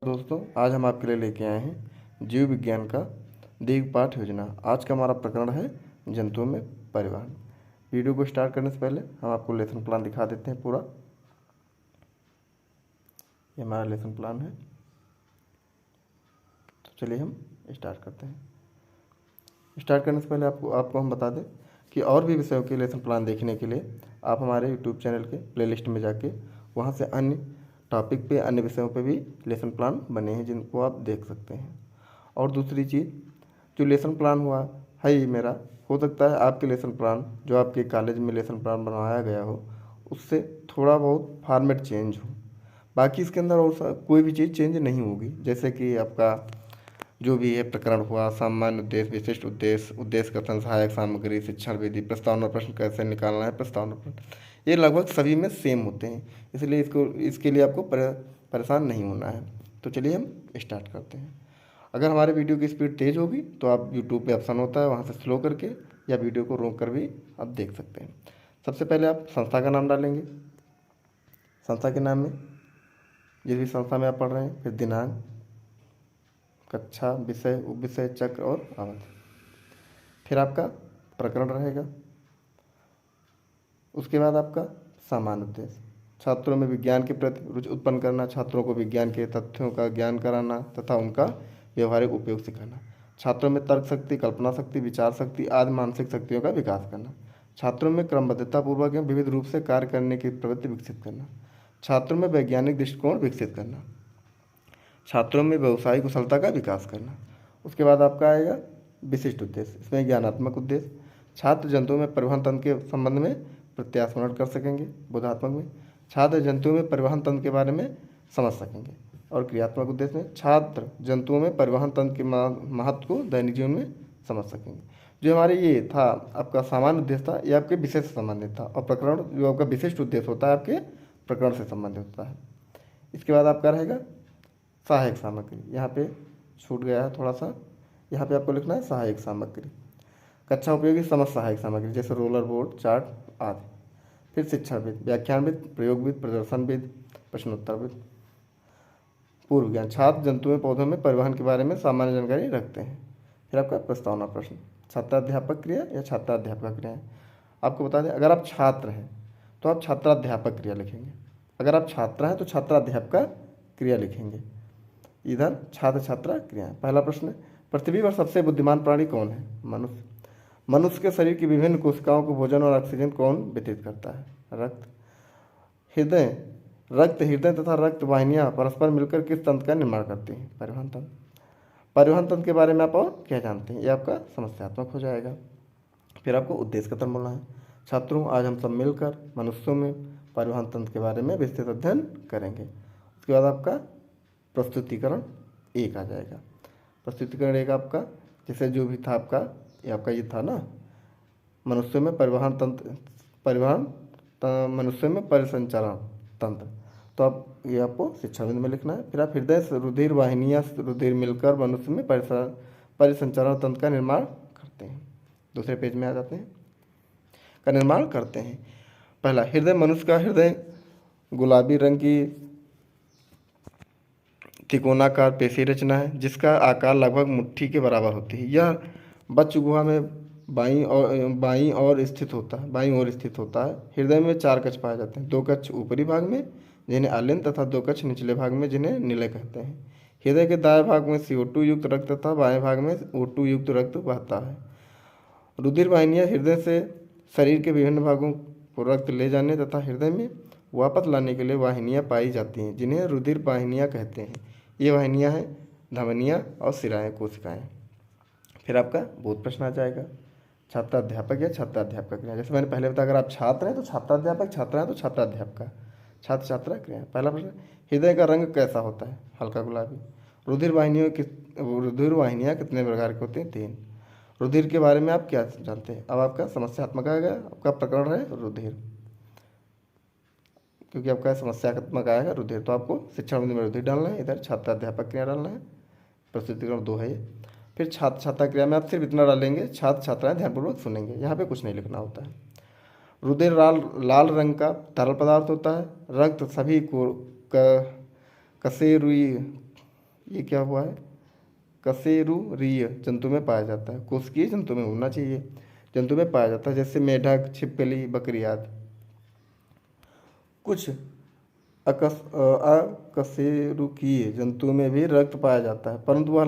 दोस्तों, आज हम आपके लिए लेके आए हैं जीव विज्ञान का दीर्घ योजना। आज का हमारा प्रकरण है जंतुओं में परिवहन। वीडियो को स्टार्ट करने से पहले हम आपको लेसन प्लान दिखा देते हैं पूरा। ये हमारा लेसन प्लान है, तो चलिए हम स्टार्ट करते हैं। स्टार्ट करने से पहले आपको हम बता दें कि और भी विषयों के लेसन प्लान देखने के लिए आप हमारे यूट्यूब चैनल के प्लेलिस्ट में जाके वहाँ से अन्य टॉपिक पे, अन्य विषयों पे भी लेसन प्लान बने हैं जिनको आप देख सकते हैं। और दूसरी चीज़, जो लेसन प्लान हुआ है ये मेरा, हो सकता है आपके लेसन प्लान जो आपके कॉलेज में लेसन प्लान बनाया गया हो उससे थोड़ा बहुत फॉर्मेट चेंज हो, बाकी इसके अंदर और कोई भी चीज़ चेंज नहीं होगी। जैसे कि आपका जो भी है प्रकरण हुआ, सामान्य उद्देश्य, विशिष्ट उद्देश्य, उद्देश्य कथन, सहायक सामग्री, शिक्षण विधि, प्रस्तावना प्रश्न कैसे निकालना है, प्रस्तावना प्रश्न, ये लगभग सभी में सेम होते हैं, इसलिए इसके लिए आपको परेशान नहीं होना है। तो चलिए हम स्टार्ट करते हैं। अगर हमारे वीडियो की स्पीड तेज़ होगी तो आप यूट्यूब पे ऑप्शन होता है वहाँ से स्लो करके या वीडियो को रोक कर भी आप देख सकते हैं। सबसे पहले आप संस्था का नाम डालेंगे। संस्था के नाम में जिस भी संस्था में आप पढ़ रहे हैं, फिर दिनांक, कक्षा, विषय, उपविषय, चक्र और अवधि। फिर आपका प्रकरण रहेगा। उसके बाद आपका सामान्य उद्देश्य, छात्रों में विज्ञान के प्रति रुचि उत्पन्न करना, छात्रों को विज्ञान के तथ्यों का ज्ञान कराना तथा उनका व्यवहारिक उपयोग सिखाना, छात्रों में तर्क शक्ति, कल्पना शक्ति, विचार शक्ति आदि मानसिक शक्तियों का विकास करना, छात्रों में क्रमबद्धता पूर्वक एवं विविध रूप से कार्य करने की प्रवृत्ति विकसित करना, छात्रों में वैज्ञानिक दृष्टिकोण विकसित करना, छात्रों में व्यवसायिक कुशलता का विकास करना। उसके बाद आपका आएगा विशिष्ट उद्देश्य। इसमें ज्ञानात्मक उद्देश्य, छात्र जंतुओं में परिवहन तंत्र के संबंध में प्रत्यास्मरण कर सकेंगे। बोधात्मक में छात्र जंतुओं में परिवहन तंत्र के बारे में समझ सकेंगे। और क्रियात्मक उद्देश्य में छात्र जंतुओं में परिवहन तंत्र के महत्व को दैनिक जीवन में समझ सकेंगे। जो हमारे ये था आपका सामान्य उद्देश्य था, ये आपके विषय से संबंधित था। और प्रकरण जो आपका विशिष्ट उद्देश्य होता है आपके प्रकरण से संबंधित होता है। इसके बाद आपका रहेगा सहायक सामग्री। यहाँ पे छूट गया है थोड़ा सा, यहाँ पे आपको लिखना है सहायक सामग्री। कक्षा उपयोगी समझ सहायक सामग्री जैसे रोलर बोर्ड, चार्ट आदि। फिर शिक्षाविद, व्याख्यानविद, प्रयोगविद, प्रदर्शनविद, प्रश्नोत्तरविद। पूर्व ज्ञान, छात्र जंतुओं पौधों में परिवहन के बारे में सामान्य जानकारी रखते हैं। फिर आपका प्रस्तावना प्रश्न, छात्राध्यापक क्रिया या छात्राध्यापक क्रिया। आपको बता दें, अगर आप छात्र हैं तो आप छात्राध्यापक क्रिया लिखेंगे, अगर आप छात्रा हैं तो छात्राध्यापक क्रिया लिखेंगे। इधर छात्र छात्रा क्रिया। पहला प्रश्न, पृथ्वी पर सबसे बुद्धिमान प्राणी कौन है? मनुष्य। मनुष्य के शरीर की विभिन्न कोशिकाओं को भोजन और ऑक्सीजन कौन वितरित करता है? रक्त। हृदय तथा रक्त वाहिनियाँ परस्पर मिलकर किस तंत्र का निर्माण करती हैं? परिवहन तंत्र। परिवहन तंत्र के बारे में आप और क्या जानते हैं? ये आपका समस्यात्मक हो जाएगा। फिर आपको उद्देश्य कथन बोलना है। छात्रों, आज हम सब मिलकर मनुष्यों में परिवहन तंत्र के बारे में विस्तृत अध्ययन करेंगे। उसके बाद आपका प्रस्तुतिकरण एक आ जाएगा। प्रस्तुतिकरण एक आपका जैसे जो भी था आपका, ये आपका ये था ना, मनुष्यों में परिवहन तंत्र, मनुष्यों में परिसंचरण तंत्र, तो आप ये आपको शिक्षाविद में लिखना है। फिर आप हृदय से रुधिर वाहिनियाँ रुधिर मिलकर मनुष्य में परिसंचरण तंत्र का निर्माण करते हैं। दूसरे पेज में आ जाते हैं, का निर्माण करते हैं। पहला, हृदय। मनुष्य का हृदय गुलाबी रंग की त्रिकोणाकार पेशी रचना है जिसका आकार लगभग मुट्ठी के बराबर होती है। यह बच्च गुहा में बाईं ओर स्थित होता है। हृदय में 4 कक्ष पाए जाते हैं, 2 कक्ष ऊपरी भाग में जिन्हें आलिंद तथा 2 कक्ष निचले भाग में जिन्हें निलय कहते हैं। हृदय के दाएं भाग में CO2 युक्त रक्त तथा बाएं भाग में O2 युक्त रक्त बहता है। रुधिर वाहिनियाँ हृदय से शरीर के विभिन्न भागों को रक्त ले जाने तथा हृदय में वापस लाने के लिए वाहिनियाँ पाई जाती हैं जिन्हें रुधिर वाहिनियाँ कहते हैं। ये वाहिनियाँ हैं धमनियाँ और शिराएँ कोशिकाएँ। फिर आपका बोध प्रश्न आ जाएगा, छात्राध्यापक या छात्राध्यापक क्रिया। जैसे मैंने पहले बताया, अगर आप छात्र हैं तो छात्राध्यापक, छात्रा हैं तो छात्राध्यापक, छात्र छात्रा क्रिया। पहला प्रश्न, हृदय का रंग कैसा होता है? हल्का गुलाबी। रुधिर वाहिनियाँ कितने प्रकार के होते हैं? 3। रुधिर के बारे में आप क्या जानते हैं? अब आपका समस्यात्मक आएगा, आपका प्रकरण है रुधिर, क्योंकि आपका समस्यात्मक आएगा रुधिर, तो आपको शिक्षण में रुधिर डालना है, इधर छात्राध्यापक क्रिया डालना है। प्रस्तुतिकरण 2 है ये। फिर छात्र छात्रा क्रिया में आप सिर्फ इतना डालेंगे, छात्र छात्राएं ध्यानपूर्वक सुनेंगे, यहाँ पे कुछ नहीं लिखना होता है। रुधिर लाल रंग का तरल पदार्थ होता है। रक्त सभी को कसेरुई ये क्या हुआ है, कशेरुकीय जंतु में पाया जाता है। कोशिकीय जंतु में होना चाहिए, जंतु में पाया जाता है, जैसे मेढक, छिपकली, बकरी आदि। कुछ अकशेरुकीय जंतु में भी रक्त पाया जाता है, परंतु वह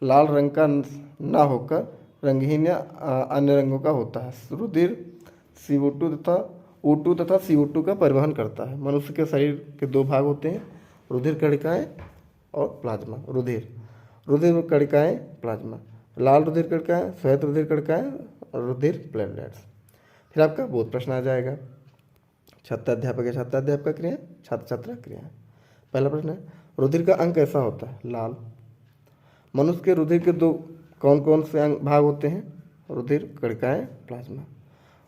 लाल रंग का ना होकर रंगहीन या अन्य रंगों का होता है। रुधिर O2 तथा CO2 का परिवहन करता है। मनुष्य के शरीर के दो भाग होते हैं, रुधिर कणिकाएं और प्लाज्मा। रुधिर कणिकाएं, प्लाज्मा। लाल रुधिर कणिकाएं, श्वेत रुधिर कणिकाएं और रुधिर प्लेटलेट्स। फिर आपका बोध प्रश्न आ जाएगा, छात्राध्यापक या छात्राध्यापक क्रिया, छात्र छात्रा क्रिया। पहला प्रश्न है, रुधिर का अंग कैसा होता है, लाल। मनुष्य के रुधिर के दो कौन कौन से अंग भाग होते हैं, रुधिर कणिकाएं, प्लाज्मा।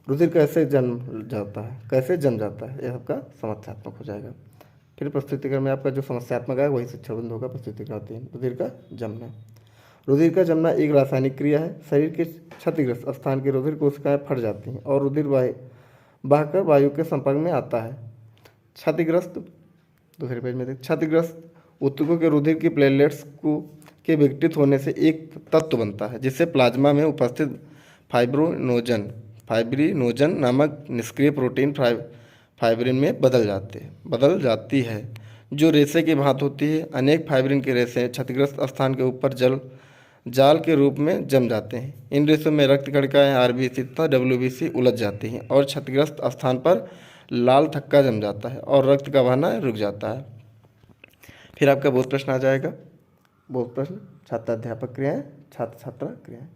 रुधिर कैसे जन्म जाता है, कैसे जम जाता है, यह आपका समस्यात्मक हो जाएगा। फिर प्रस्तुतिकरण में आपका जो समस्यात्मक है वही शिक्षण बिंदु होगा। प्रस्तुतिकरण 3, रुधिर का जमना। रुधिर का जमना एक रासायनिक क्रिया है। शरीर के क्षतिग्रस्त स्थान की रुधिर कोशिकाएं फट जाती हैं और रुधिर बहकर वायु के संपर्क में आता है। क्षतिग्रस्त, दूसरे पेज में देख, क्षतिग्रस्त ऊतकों के रुधिर की प्लेटलेट्स के विघटित होने से एक तत्व बनता है, जिससे प्लाज्मा में उपस्थित फाइब्रिनोजन नामक निष्क्रिय प्रोटीन फाइब्रिन में बदल जाती है, जो रेशे की भांति होती है। अनेक फाइब्रिन के रेशे क्षतिग्रस्त स्थान के ऊपर जाल के रूप में जम जाते हैं। इन रेशों में रक्त कणिकाएं, RBC तथा WBC उलझ जाती हैं और क्षतिग्रस्त स्थान पर लाल थक्का जम जाता है और रक्त का बहना रुक जाता है। फिर आपका बोध प्रश्न आ जाएगा। बोध प्रश्न, छात्राध्यापक क्रियाएं, छात्र छात्रा क्रियाएं।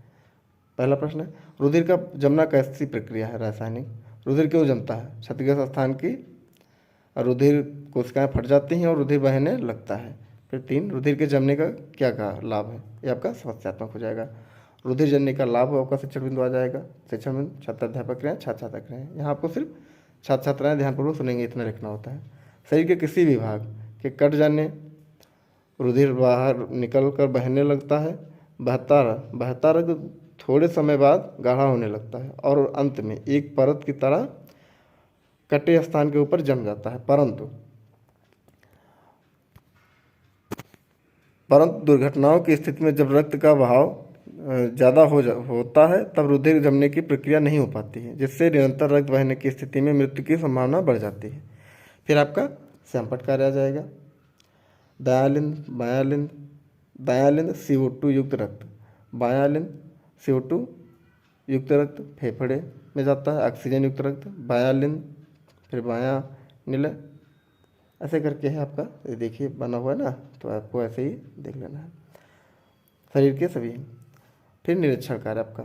पहला प्रश्न है, रुधिर का जमना कैसी प्रक्रिया है, रासायनिक। रुधिर क्यों जमता है, क्षतिग्रस्त स्थान की रुधिर कोशिकाएं फट जाती हैं और रुधिर बहने लगता है। फिर 3, रुधिर के जमने का क्या लाभ है, ये आपका समस्यात्मक हो जाएगा। रुधिर जमने का लाभ आपका शिक्षण बिंदु आ जाएगा। शिक्षण बिंदु, छात्राध्यापक क्रियाएं, छात्र छात्रा क्रियाएं। यहाँ आपको सिर्फ छात्र छात्राएं ध्यानपूर्वक सुनेंगे, इतना लिखना होता है। शरीर के किसी भी भाग के कट जाने रुधिर बाहर निकल कर बहने लगता है। बहता रक्त थोड़े समय बाद गाढ़ा होने लगता है और अंत में एक परत की तरह कटे स्थान के ऊपर जम जाता है। परंतु दुर्घटनाओं की स्थिति में जब रक्त का बहाव ज़्यादा होता है तब रुधिर जमने की प्रक्रिया नहीं हो पाती है, जिससे निरंतर रक्त बहने की स्थिति में मृत्यु की संभावना बढ़ जाती है। फिर आपका सैंपट कार्य आ जाएगा। दायालिन CO2 युक्त रक्त, बायालिन CO2 युक्त रक्त फेफड़े में जाता है। ऑक्सीजन युक्त रक्त बायालिन, फिर बाया नीला, ऐसे करके है आपका, ये देखिए बना हुआ है ना, तो आपको ऐसे ही देख लेना है शरीर के सभी। फिर निरीक्षण कार्य आपका,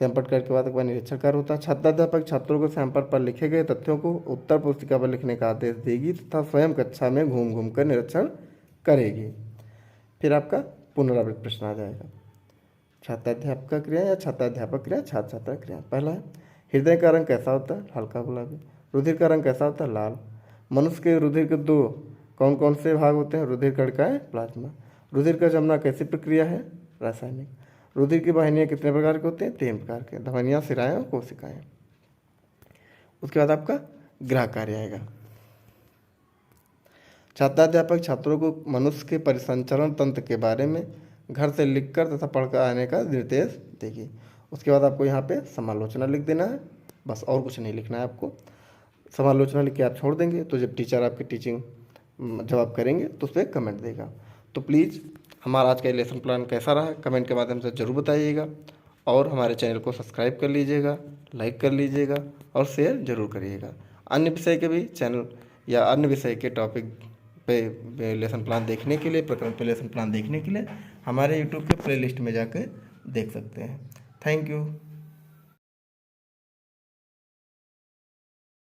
सैंपट कार्य के बाद एक बार निरीक्षण कार्य होता है। छात्राध्यापक छात्रों को सैंपट पर लिखे गए तथ्यों को उत्तर पुस्तिका पर लिखने का आदेश देगी तथा स्वयं कक्षा में घूम घूम कर निरीक्षण करेगी। फिर आपका पुनरावृत्त प्रश्न आ जाएगा। छात्राध्यापक क्रिया या छात्राध्यापक क्रिया, छात्र छात्रा क्रिया। पहला है, हृदय का रंग कैसा होता है, हल्का गुलाबी। रुधिर का रंग कैसा होता है, लाल। मनुष्य के रुधिर के दो कौन कौन से भाग होते हैं, रुधिर कणिकाएं, प्लाज्मा। रुधिर का जमना कैसी प्रक्रिया है, रासायनिक। रुधिर की वाहिनियाँ कितने प्रकार के होते हैं, 3 प्रकार के, धमनियाँ, सिराएं और कोशिकाएं। उसके बाद आपका ग्रह कार्य आएगा। छात्राध्यापक छात्रों को मनुष्य के परिसंचरण तंत्र के बारे में घर से लिखकर तथा पढ़कर आने का निर्देश देगी। उसके बाद आपको यहाँ पे समालोचना लिख देना है, बस और कुछ नहीं लिखना है आपको। समालोचना लिख के आप छोड़ देंगे तो जब टीचर आपकी टीचिंग जब आप करेंगे तो उस पर कमेंट देगा। तो प्लीज़ हमारा आज का लेसन प्लान कैसा रहा कमेंट के माध्यम से ज़रूर बताइएगा और हमारे चैनल को सब्सक्राइब कर लीजिएगा, लाइक कर लीजिएगा और शेयर ज़रूर करिएगा। अन्य विषय के भी चैनल या अन्य विषय के टॉपिक पे लेसन प्लान देखने के लिए, प्रकरण पे लेसन प्लान देखने के लिए हमारे यूट्यूब के प्लेलिस्ट में जाकर देख सकते हैं। Thank you.